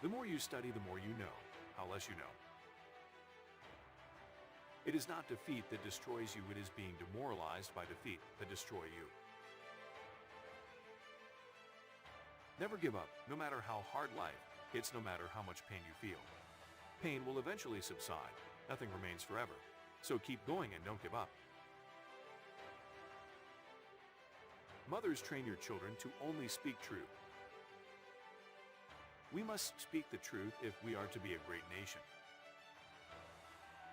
The more you study, the more you know, how less you know. It is not defeat that destroys you, it is being demoralized by defeat that destroy you. Never give up, no matter how hard life hits, no matter how much pain you feel. Pain will eventually subside, nothing remains forever. So keep going and don't give up. Mothers, train your children to only speak truth. We must speak the truth if we are to be a great nation.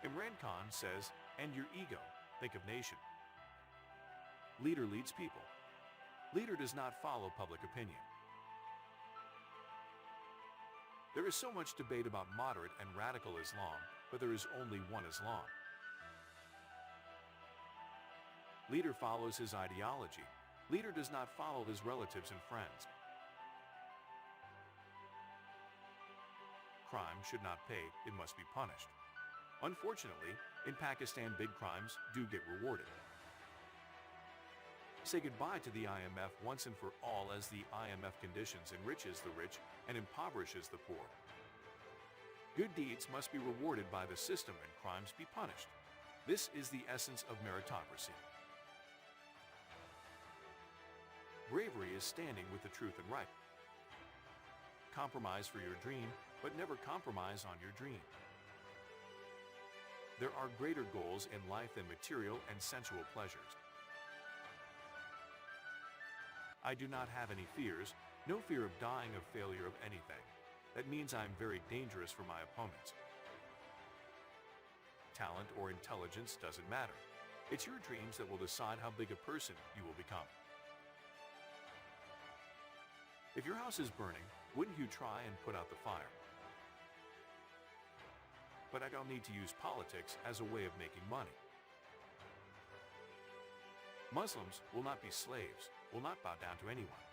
Imran Khan says, "End your ego, think of nation." Leader leads people. Leader does not follow public opinion. There is so much debate about moderate and radical Islam, but there is only one Islam. Leader follows his ideology. Leader does not follow his relatives and friends. Crime should not pay, it must be punished. Unfortunately, in Pakistan, big crimes do get rewarded. Say goodbye to the IMF once and for all, as the IMF conditions enriches the rich and impoverishes the poor. Good deeds must be rewarded by the system and crimes be punished. This is the essence of meritocracy. Bravery is standing with the truth and right. Compromise for your dream, but never compromise on your dream. There are greater goals in life than material and sensual pleasures. I do not have any fears, no fear of dying, of failure, of anything. That means I am very dangerous for my opponents. Talent or intelligence doesn't matter. It's your dreams that will decide how big a person you will become. If your house is burning, wouldn't you try and put out the fire? But I don't need to use politics as a way of making money. Muslims will not be slaves, will not bow down to anyone.